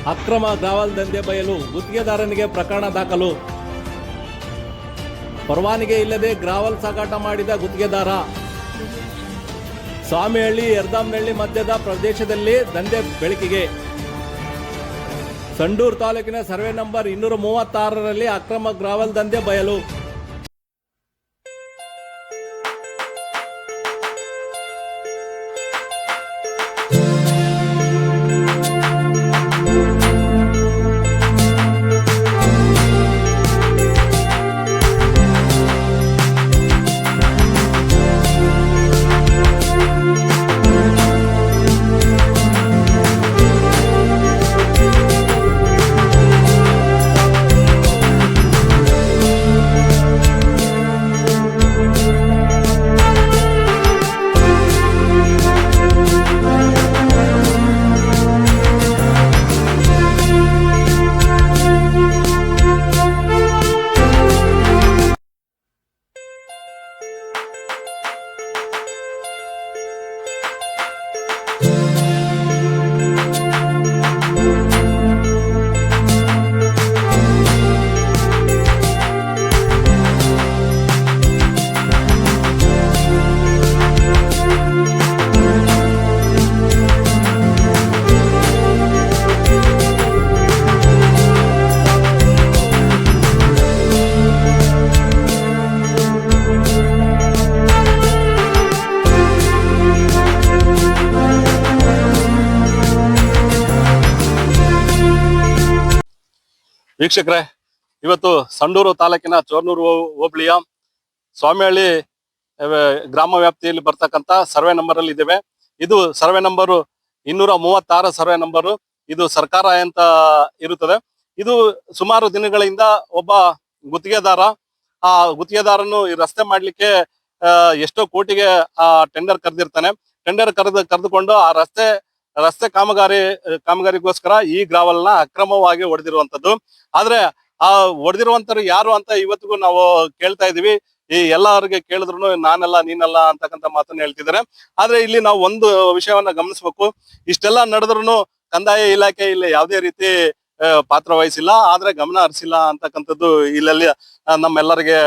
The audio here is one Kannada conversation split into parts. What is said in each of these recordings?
ಅಕ್ರಮ ಗ್ರಾವಲ್ ದಂಧೆ ಬಯಲು, ಗುತ್ತಿಗೆದಾರನಿಗೆ ಪ್ರಕರಣ ದಾಖಲು. ಪರವಾನಗಿ ಇಲ್ಲದೆ ಗ್ರಾವಲ್ ಸಾಗಾಟ ಮಾಡಿದ ಗುತ್ತಿಗೆದಾರ. ಸ್ವಾಮಿಹಳ್ಳಿ ಯರ್ದಾಮ್ನಹಳ್ಳಿ ಮಧ್ಯದ ಪ್ರದೇಶದಲ್ಲಿ ದಂಧೆ ಬೆಳಕಿಗೆ. ಸಂಡೂರು ತಾಲೂಕಿನ ಸರ್ವೆ ನಂಬರ್ 236ರಲ್ಲಿ ಅಕ್ರಮ ಗ್ರಾವಲ್ ದಂಧೆ ಬಯಲು. ವೀಕ್ಷಕರೇ, ಇವತ್ತು ಸಂಡೂರು ತಾಲೂಕಿನ ಚೋರ್ನೂರು ಹೋಬಳಿಯ ಸ್ವಾಮಿಹಳ್ಳಿ ಗ್ರಾಮ ವ್ಯಾಪ್ತಿಯಲ್ಲಿ ಬರ್ತಕ್ಕಂಥ ಸರ್ವೆ ನಂಬರ್ ಅಲ್ಲಿ ಇದ್ದೇವೆ. ಇದು ಸರ್ವೆ ನಂಬರು 236 ಸರ್ವೆ ನಂಬರು. ಇದು ಸರ್ಕಾರ ಅಂತ ಇರುತ್ತದೆ. ಇದು ಸುಮಾರು ದಿನಗಳಿಂದ ಒಬ್ಬ ಗುತ್ತಿಗೆದಾರ, ಆ ಗುತ್ತಿಗೆದಾರನು ಈ ರಸ್ತೆ ಮಾಡ್ಲಿಕ್ಕೆ ಎಷ್ಟೋ ಕೋಟಿಗೆ ಟೆಂಡರ್ ಕರೆದಿರ್ತಾನೆ. ಟೆಂಡರ್ ಕರೆದುಕೊಂಡು ಆ ರಸ್ತೆ ಕಾಮಗಾರಿಗೋಸ್ಕರ ಈ ಗ್ರಾವಲ್ನ ಅಕ್ರಮವಾಗಿ ಹೊಡೆದಿರುವಂತದ್ದು. ಆದ್ರೆ ಆ ಹೊಡೆದಿರುವಂತರು ಯಾರು ಅಂತ ಇವತ್ತಿಗೂ ನಾವು ಕೇಳ್ತಾ ಇದೀವಿ. ಈ ಎಲ್ಲರಿಗೆ ಕೇಳಿದ್ರು ನಾನಲ್ಲ ನೀನಲ್ಲ ಅಂತಕ್ಕಂಥ ಮಾತನ್ನ ಹೇಳ್ತಿದ್ದಾರೆ. ಆದ್ರೆ ಇಲ್ಲಿ ನಾವು ಒಂದು ವಿಷಯವನ್ನ ಗಮನಿಸ್ಬೇಕು. ಇಷ್ಟೆಲ್ಲ ನಡೆದ್ರು ಕಂದಾಯ ಇಲಾಖೆ ಇಲ್ಲಿ ಯಾವುದೇ ರೀತಿ ಪಾತ್ರ ವಹಿಸಿಲ್ಲ, ಆದ್ರೆ ಗಮನ ಹರಿಸಿಲ್ಲ ಅಂತಕ್ಕಂಥದ್ದು ಇಲ್ಲೆಲ್ಲಿ ನಮ್ಮೆಲ್ಲರಿಗೆ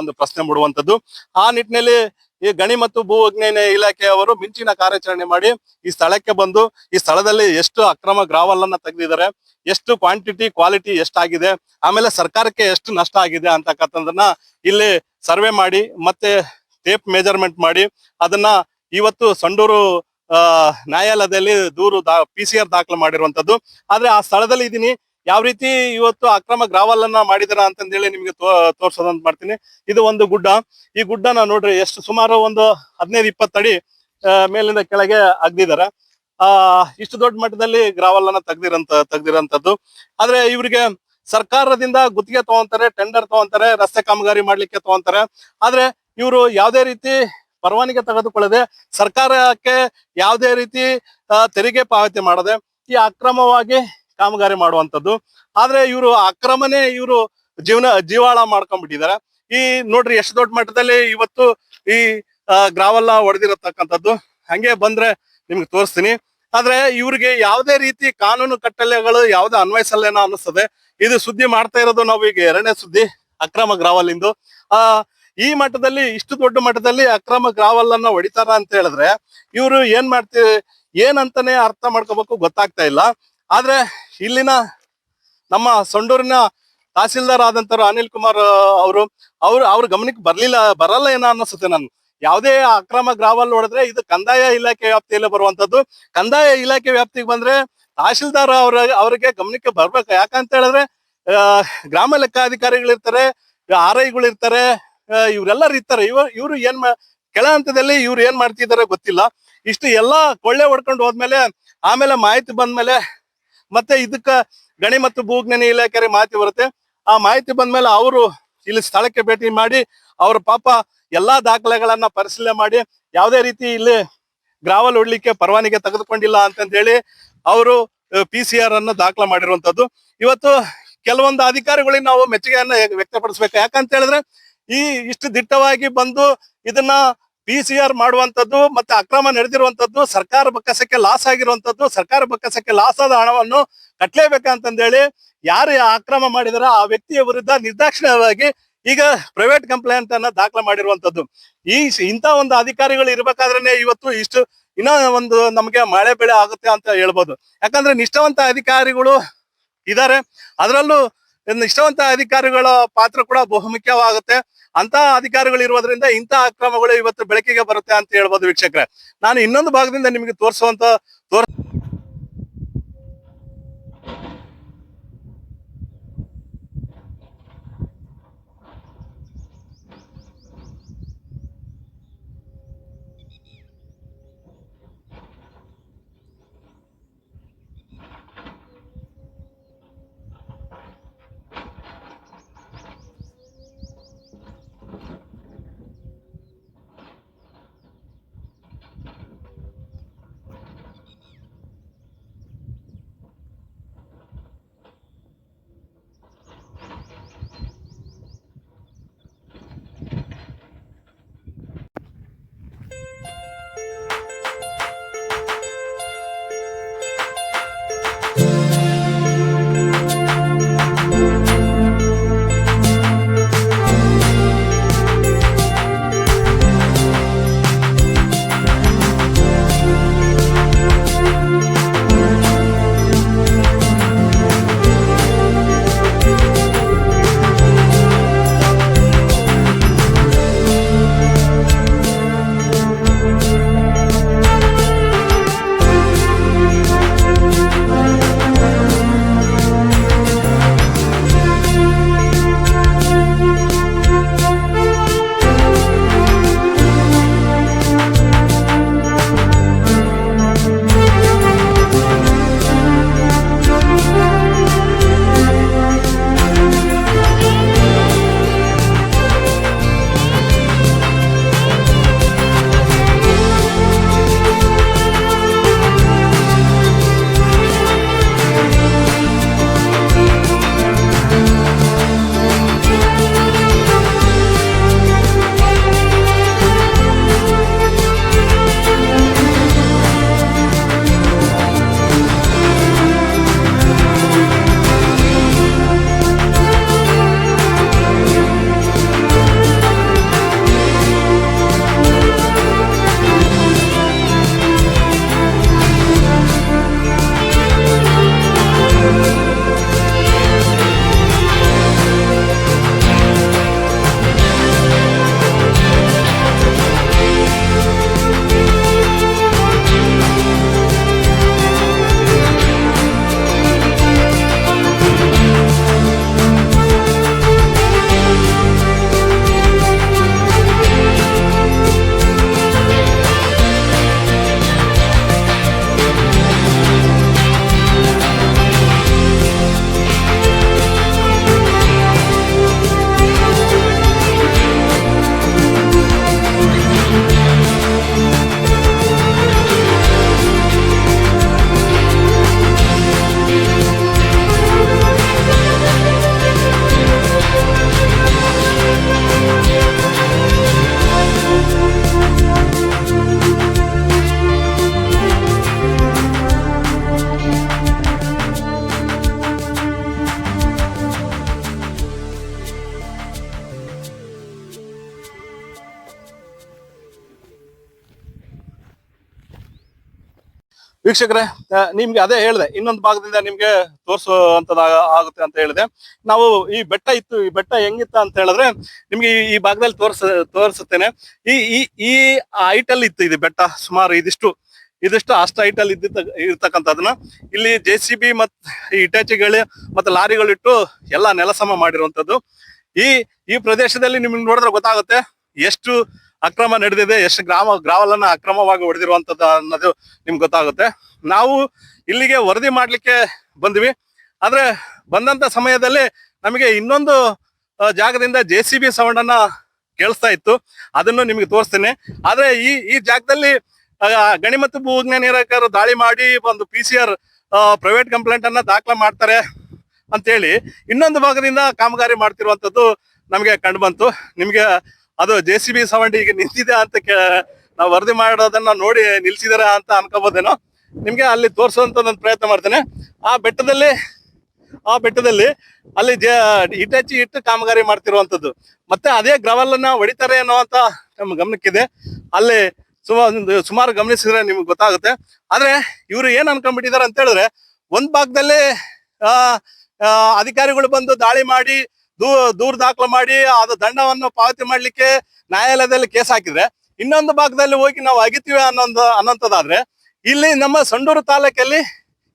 ಒಂದು ಪ್ರಶ್ನೆ ಮೂಡುವಂಥದ್ದು. ಆ ನಿಟ್ಟಿನಲ್ಲಿ ಈ ಗಣಿ ಮತ್ತು ಭೂ ವಿಜ್ಞಾನ ಇಲಾಖೆಯವರು ಮಿಂಚಿನ ಕಾರ್ಯಾಚರಣೆ ಮಾಡಿ ಈ ಸ್ಥಳಕ್ಕೆ ಬಂದು ಈ ಸ್ಥಳದಲ್ಲಿ ಎಷ್ಟು ಅಕ್ರಮ ಗ್ರಾವಲ್ ಅನ್ನ ತೆಗೆದಿದ್ದಾರೆ, ಎಷ್ಟು ಕ್ವಾಂಟಿಟಿ ಕ್ವಾಲಿಟಿ ಎಷ್ಟಾಗಿದೆ, ಆಮೇಲೆ ಸರ್ಕಾರಕ್ಕೆ ಎಷ್ಟು ನಷ್ಟ ಆಗಿದೆ ಅಂತಕ್ಕಂಥದ್ದನ್ನ ಇಲ್ಲಿ ಸರ್ವೆ ಮಾಡಿ ಮತ್ತೆ ಟೇಪ್ ಮೆಜರ್ಮೆಂಟ್ ಮಾಡಿ ಅದನ್ನ ಇವತ್ತು ಸಂಡೂರು ನ್ಯಾಯಾಲಯದಲ್ಲಿ ದೂರು PCR ದಾಖಲು ಮಾಡಿರುವಂತದ್ದು. ಆದ್ರೆ ಆ ಸ್ಥಳದಲ್ಲಿ ಇದೀನಿ, ಯಾವ ರೀತಿ ಇವತ್ತು ಅಕ್ರಮ ಗ್ರಾವಲ್ ಅನ್ನ ಮಾಡಿದಾರ ಅಂತಂದೇಳಿ ನಿಮ್ಗೆ ತೋರ್ಸೋದಂತ ಮಾಡ್ತೀನಿ. ಇದು ಒಂದು ಗುಡ್ಡ. ಈ ಗುಡ್ಡನ ನೋಡ್ರಿ ಎಷ್ಟು ಸುಮಾರು ಒಂದು 15-20 ಅಡಿ ಮೇಲಿಂದ ಕೆಳಗೆ ಅಗ್ದಿದ್ದಾರೆ. ಇಷ್ಟು ದೊಡ್ಡ ಮಟ್ಟದಲ್ಲಿ ಗ್ರಾವಲ್ ಅನ್ನ ತೆಗ್ದಿರಂತದ್ದು. ಆದ್ರೆ ಇವ್ರಿಗೆ ಸರ್ಕಾರದಿಂದ ಗುತ್ತಿಗೆ ತಗೊಂತಾರೆ, ಟೆಂಡರ್ ತಗೊಂತಾರೆ, ರಸ್ತೆ ಕಾಮಗಾರಿ ಮಾಡ್ಲಿಕ್ಕೆ ತಗೊಂತಾರೆ. ಆದ್ರೆ ಇವರು ಯಾವುದೇ ರೀತಿ ಪರವಾನಗಿ ತೆಗೆದುಕೊಳ್ಳದೆ, ಸರ್ಕಾರಕ್ಕೆ ಯಾವುದೇ ರೀತಿ ತೆರಿಗೆ ಪಾವತಿ ಮಾಡದೆ ಈ ಅಕ್ರಮವಾಗಿ ಕಾಮಗಾರಿ ಮಾಡುವಂತದ್ದು. ಆದ್ರೆ ಇವರು ಅಕ್ರಮನೇ ಇವರು ಜೀವಾಳ ಮಾಡ್ಕೊಂಡ್ಬಿಟ್ಟಿದ್ದಾರೆ. ಈ ನೋಡ್ರಿ ಎಷ್ಟು ದೊಡ್ಡ ಮಟ್ಟದಲ್ಲಿ ಇವತ್ತು ಈ ಗ್ರಾವಲ್ ಹೊಡೆದಿರತಕ್ಕಂಥದ್ದು. ಹಂಗೆ ಬಂದ್ರೆ ನಿಮ್ಗೆ ತೋರಿಸ್ತೀನಿ. ಆದ್ರೆ ಇವ್ರಿಗೆ ಯಾವುದೇ ರೀತಿ ಕಾನೂನು ಕಟ್ಟಳೆಗಳು ಯಾವ್ದು ಅನ್ವಯಿಸಲ್ಲೇನೋ ಅನಿಸ್ತದೆ. ಇದು ಸುದ್ದಿ ಮಾಡ್ತಾ ಇರೋದು ನಾವು ಈಗ 2ನೇ ಸುದ್ದಿ ಅಕ್ರಮ ಗ್ರಾವಲ್ ಇಂದು. ಈ ಮಟ್ಟದಲ್ಲಿ ಇಷ್ಟು ದೊಡ್ಡ ಮಟ್ಟದಲ್ಲಿ ಅಕ್ರಮ ಗ್ರಾವಲ್ ಅನ್ನ ಹೊಡಿತಾರ ಅಂತ ಹೇಳಿದ್ರೆ ಇವರು ಏನಂತಾನೆ ಅರ್ಥ ಮಾಡ್ಕೋಬೇಕು ಗೊತ್ತಾಗ್ತಾ ಇಲ್ಲ. ಆದ್ರೆ ಇಲ್ಲಿನ ನಮ್ಮ ಸಂಡೂರಿನ ತಹಸೀಲ್ದಾರ್ ಆದಂತರು ಅನಿಲ್ ಕುಮಾರ್ ಅವ್ರ ಗಮನಕ್ಕೆ ಬರಲ್ಲ ಏನೋ ಅನ್ನಿಸುತ್ತೆ. ನಾನು ಯಾವುದೇ ಅಕ್ರಮ ಗ್ರಾವಲ್ ಹೊಡೆದ್ರೆ ಇದು ಕಂದಾಯ ಇಲಾಖೆ ವ್ಯಾಪ್ತಿಯಲ್ಲಿ ಬರುವಂತದ್ದು. ಕಂದಾಯ ಇಲಾಖೆ ವ್ಯಾಪ್ತಿಗೆ ಬಂದ್ರೆ ತಹಸೀಲ್ದಾರ್ ಅವರಿಗೆ ಗಮನಕ್ಕೆ ಬರ್ಬೇಕು. ಯಾಕಂತ ಹೇಳಿದ್ರೆ ಗ್ರಾಮ ಲೆಕ್ಕಾಧಿಕಾರಿಗಳಿರ್ತಾರೆ, RIಗಳು ಇರ್ತಾರೆ, ಇವ್ರೆಲ್ಲರೂ ಇರ್ತಾರೆ. ಇವ್ರು ಕೆಳ ಹಂತದಲ್ಲಿ ಇವ್ರು ಏನ್ ಮಾಡ್ತಿದ್ದಾರೆ ಗೊತ್ತಿಲ್ಲ. ಇಷ್ಟು ಎಲ್ಲಾ ಕೊಳ್ಳೆ ಹೊಡ್ಕೊಂಡು ಹೋದ್ಮೇಲೆ ಆಮೇಲೆ ಮಾಹಿತಿ ಬಂದ್ಮೇಲೆ ಮತ್ತೆ ಇದಕ್ಕ ಗಣಿ ಮತ್ತು ಭೂವಿಜ್ಞಾನ ಇಲಾಖೆ ಮಾಹಿತಿ ಬರುತ್ತೆ. ಆ ಮಾಹಿತಿ ಬಂದ್ಮೇಲೆ ಅವರು ಇಲ್ಲಿ ಸ್ಥಳಕ್ಕೆ ಭೇಟಿ ಮಾಡಿ ಅವ್ರ ಪಾಪ ಎಲ್ಲಾ ದಾಖಲೆಗಳನ್ನ ಪರಿಶೀಲನೆ ಮಾಡಿ ಯಾವುದೇ ರೀತಿ ಇಲ್ಲಿ ಗ್ರಾವಲ್ ಹೊಡ್ಲಿಕ್ಕೆ ಪರವಾನಗಿ ತೆಗೆದುಕೊಂಡಿಲ್ಲ ಅಂತಂದ ಹೇಳಿ ಅವರು PCR ಅನ್ನು ದಾಖಲೆ ಮಾಡಿರುವಂತದ್ದು. ಇವತ್ತು ಕೆಲವೊಂದು ಅಧಿಕಾರಿಗಳಿಗೆ ನಾವು ಮೆಚ್ಚುಗೆಯನ್ನ ವ್ಯಕ್ತಪಡಿಸ್ಬೇಕು. ಯಾಕಂತ ಹೇಳಿದ್ರೆ ಇಷ್ಟು ದಿಟ್ಟವಾಗಿ ಬಂದು ಇದನ್ನ PCR ಮಾಡುವಂತದ್ದು ಮತ್ತೆ ಅಕ್ರಮ ನಡೆದಿರುವಂತದ್ದು, ಸರ್ಕಾರ ಬೊಕ್ಕಸಕ್ಕೆ ಲಾಸ್ ಆಗಿರುವಂತದ್ದು, ಸರ್ಕಾರ ಬೊಕ್ಕಸಕ್ಕೆ ಲಾಸ್ ಆದ ಹಣವನ್ನು ಕಟ್ಲೇಬೇಕಂತಂದೇಳಿ ಯಾರು ಅಕ್ರಮ ಮಾಡಿದಾರ ಆ ವ್ಯಕ್ತಿಯ ವಿರುದ್ಧ ನಿರ್ದಾಕ್ಷಿಣ್ಯವಾಗಿ ಈಗ ಪ್ರೈವೇಟ್ ಕಂಪ್ಲೇಂಟ್ ಅನ್ನ ದಾಖಲೆ ಮಾಡಿರುವಂತದ್ದು. ಇಂಥ ಒಂದು ಅಧಿಕಾರಿಗಳು ಇರ್ಬೇಕಾದ್ರೇನೆ ಇವತ್ತು ಇಷ್ಟು ಇನ್ನೂ ಒಂದು ನಮ್ಗೆ ಮಳೆ ಬೆಳೆ ಆಗುತ್ತೆ ಅಂತ ಹೇಳ್ಬೋದು. ಯಾಕಂದ್ರೆ ನಿಷ್ಠಾವಂತ ಅಧಿಕಾರಿಗಳು ಇದಾರೆ, ಅದರಲ್ಲೂ ನಿಷ್ಠಾವಂತ ಅಧಿಕಾರಿಗಳ ಪಾತ್ರ ಕೂಡ ಬಹುಮುಖ್ಯವಾಗುತ್ತೆ. ಅಂತ ಅಧಿಕಾರಿಗಳು ಇರೋದ್ರಿಂದ ಇಂಥ ಅಕ್ರಮಗಳು ಇವತ್ತು ಬೆಳಕಿಗೆ ಬರುತ್ತೆ ಅಂತ ಹೇಳ್ಬೋದು ವೀಕ್ಷಕರೇ. ನಾನು ಇನ್ನೊಂದು ಭಾಗದಿಂದ ನಿಮಗೆ ತೋರಿಸುವಂತ ವೀಕ್ಷಕರೇ, ನಿಮ್ಗೆ ಅದೇ ಹೇಳಿದೆ, ಇನ್ನೊಂದು ಭಾಗದಿಂದ ನಿಮ್ಗೆ ತೋರಿಸುವಂತದ ಆಗುತ್ತೆ ಅಂತ ಹೇಳಿದೆ. ನಾವು ಈ ಬೆಟ್ಟ ಇತ್ತು, ಈ ಬೆಟ್ಟ ಹೆಂಗಿತ್ತ ಅಂತ ಹೇಳಿದ್ರೆ ನಿಮ್ಗೆ ಈ ಭಾಗದಲ್ಲಿ ತೋರಿಸುತ್ತೇನೆ. ಈ ಈ ಈ ಹೈಟ್ ಅಲ್ಲಿ ಇತ್ತು ಇದು ಬೆಟ್ಟ, ಸುಮಾರು ಇದಿಷ್ಟು ಅಷ್ಟು ಹೈಟ್ ಅಲ್ಲಿ ಇರ್ತಕ್ಕಂಥದನ್ನ ಇಲ್ಲಿ JCB ಮತ್ತು ಇಟಾಚಿಗಳು ಮತ್ತೆ ಲಾರಿಗಳಿಟ್ಟು ಎಲ್ಲ ನೆಲಸಮ ಮಾಡಿರುವಂತದ್ದು. ಈ ಪ್ರದೇಶದಲ್ಲಿ ನಿಮ್ಗೆ ನೋಡಿದ್ರೆ ಗೊತ್ತಾಗುತ್ತೆ ಎಷ್ಟು ಅಕ್ರಮ ನಡೆದಿದೆ, ಎಷ್ಟು ಗ್ರಾವಲನ್ನ ಅಕ್ರಮವಾಗಿ ಹೊಡೆದಿರುವಂತದ್ದು ಅನ್ನೋದು ನಿಮ್ಗೆ ಗೊತ್ತಾಗುತ್ತೆ. ನಾವು ಇಲ್ಲಿಗೆ ವರದಿ ಮಾಡ್ಲಿಕ್ಕೆ ಬಂದ್ವಿ, ಆದ್ರೆ ಬಂದಂತ ಸಮಯದಲ್ಲಿ ನಮಗೆ ಇನ್ನೊಂದು ಜಾಗದಿಂದ JCB ಸೌಂಡ್ ಅನ್ನ ಕೇಳಿಸ್ತಾ ಇತ್ತು, ಅದನ್ನು ನಿಮ್ಗೆ ತೋರಿಸ್ತೇನೆ. ಆದ್ರೆ ಈ ಜಾಗದಲ್ಲಿ ಗಣಿ ಮತ್ತು ಭೂ ವಿಜ್ಞಾನ ಇಲಾಖೆಯವರು ದಾಳಿ ಮಾಡಿ ಒಂದು PCR ಪ್ರೈವೇಟ್ ಕಂಪ್ಲೇಂಟ್ ಅನ್ನ ದಾಖಲೆ ಮಾಡ್ತಾರೆ ಅಂತೇಳಿ ಇನ್ನೊಂದು ಭಾಗದಿಂದ ಕಾಮಗಾರಿ ಮಾಡ್ತಿರುವಂತದ್ದು ನಮಗೆ ಕಂಡು ಬಂತು. ನಿಮ್ಗೆ ಅದು JCB ಸೌಂಡ್ ಈಗ ನಿಂತಿದೆ ಅಂತ ನಾವು ವರದಿ ಮಾಡೋದನ್ನ ನೋಡಿ ನಿಲ್ಸಿದಾರ ಅಂತ ಅನ್ಕೋಬೋದೇನೋ. ನಿಮ್ಗೆ ಅಲ್ಲಿ ತೋರಿಸುವಂತ ಒಂದು ಪ್ರಯತ್ನ ಮಾಡ್ತೇನೆ. ಆ ಬೆಟ್ಟದಲ್ಲಿ ಅಲ್ಲಿ ಇಟಾಚಿ ಇಟ್ಟು ಕಾಮಗಾರಿ ಮಾಡ್ತಿರುವಂತದ್ದು, ಮತ್ತೆ ಅದೇ ಗ್ರವಲ್ ಅನ್ನ ಹೊಡಿತಾರೆ ಅನ್ನೋಂತ ನಮ್ಮ ಗಮನಕ್ಕಿದೆ. ಅಲ್ಲಿ ಸುಮಾರು ಗಮನಿಸಿದ್ರೆ ನಿಮ್ಗೆ ಗೊತ್ತಾಗುತ್ತೆ. ಆದ್ರೆ ಇವರು ಏನ್ ಅನ್ಕೊಂಡ್ಬಿಟ್ಟಿದ್ದಾರೆ ಅಂತ ಹೇಳಿದ್ರೆ, ಒಂದ್ ಭಾಗದಲ್ಲಿ ಆ ಅಧಿಕಾರಿಗಳು ಬಂದು ದಾಳಿ ಮಾಡಿ ದೂರು ದಾಖಲು ಮಾಡಿ ಅದು ದಂಡವನ್ನು ಪಾವತಿ ಮಾಡ್ಲಿಕ್ಕೆ ನ್ಯಾಯಾಲಯದಲ್ಲಿ ಕೇಸ್ ಹಾಕಿದ್ರೆ, ಇನ್ನೊಂದು ಭಾಗದಲ್ಲಿ ಹೋಗಿ ನಾವು ಅಗಿತೀವಿ ಅನ್ನೋಂಥದ್ದಾದ್ರೆ ಇಲ್ಲಿ ನಮ್ಮ ಸಂಡೂರು ತಾಲೂಕಲ್ಲಿ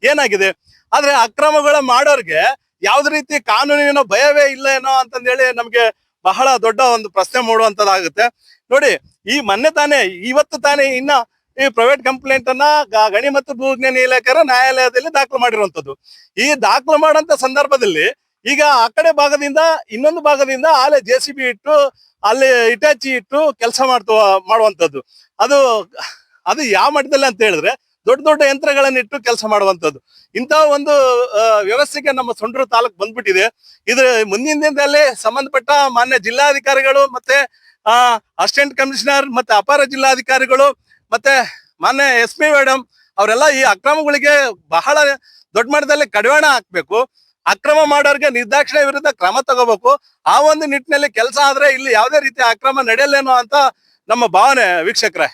ಏನಾಗಿದೆ, ಆದ್ರೆ ಅಕ್ರಮಗಳ ಮಾಡೋರ್ಗೆ ಯಾವ್ದು ರೀತಿ ಕಾನೂನಿನ ಭಯವೇ ಇಲ್ಲ ಏನೋ ಅಂತಂದೇಳಿ ನಮ್ಗೆ ಬಹಳ ದೊಡ್ಡ ಒಂದು ಪ್ರಶ್ನೆ ಮೂಡುವಂತದ್ದಾಗುತ್ತೆ. ನೋಡಿ, ಇವತ್ತು ತಾನೇ ಇನ್ನ ಈ ಪ್ರೈವೇಟ್ ಕಂಪ್ಲೇಂಟ್ ಅನ್ನ ಗಣಿ ಮತ್ತು ಭೂವಿಜ್ಞಾನ ಇಲಾಖೆಯ ನ್ಯಾಯಾಲಯದಲ್ಲಿ ದಾಖಲು ಮಾಡಿರುವಂತದ್ದು. ಈ ದಾಖಲು ಮಾಡೋಂತ ಸಂದರ್ಭದಲ್ಲಿ ಈಗ ಆ ಕಡೆ ಭಾಗದಿಂದ ಇನ್ನೊಂದು ಭಾಗದಿಂದ ಆಲೆ JCB ಇಟ್ಟು ಅಲ್ಲಿ ಇಟಾಚಿ ಇಟ್ಟು ಕೆಲಸ ಮಾಡುವಂತದ್ದು. ಅದು ಯಾವ ಮಟ್ಟದಲ್ಲಿ ಅಂತ ಹೇಳಿದ್ರೆ ದೊಡ್ಡ ದೊಡ್ಡ ಯಂತ್ರಗಳನ್ನ ಇಟ್ಟು ಕೆಲಸ ಮಾಡುವಂತದ್ದು. ಇಂತಹ ಒಂದು ವ್ಯವಸ್ಥೆಗೆ ನಮ್ಮ ಸಂಡೂರು ತಾಲೂಕು ಬಂದ್ಬಿಟ್ಟಿದೆ. ಇದ್ರ ಮುಂದಿನ ದಿನದಲ್ಲಿ ಸಂಬಂಧಪಟ್ಟ ಮಾನ್ಯ ಜಿಲ್ಲಾಧಿಕಾರಿಗಳು ಮತ್ತೆ ಅಸಿಸ್ಟೆಂಟ್ ಕಮಿಷನರ್ ಮತ್ತೆ ಅಪರ ಜಿಲ್ಲಾಧಿಕಾರಿಗಳು ಮತ್ತೆ ಮಾನ್ಯ SP ಮೇಡಮ್ ಅವರೆಲ್ಲ ಈ ಅಕ್ರಮಗಳಿಗೆ ಬಹಳ ದೊಡ್ಡ ಮಟ್ಟದಲ್ಲಿ ಕಡಿವಾಣ ಹಾಕ್ಬೇಕು. ಅಕ್ರಮ ಮಾಡೋರ್ಗೆ ನಿರ್ದಾಕ್ಷಿಣ್ಯ ವಿರುದ್ಧ ಕ್ರಮ ತಗೋಬೇಕು. ಆ ಒಂದು ನಿಟ್ಟಿನಲ್ಲಿ ಕೆಲಸ ಆದ್ರೆ ಇಲ್ಲಿ ಯಾವುದೇ ರೀತಿ ಅಕ್ರಮ ನಡೆಯಲ್ಲೇನೋ ಅಂತ ನಮ್ಮ ಭಾವನೆ ವೀಕ್ಷಕರೇ.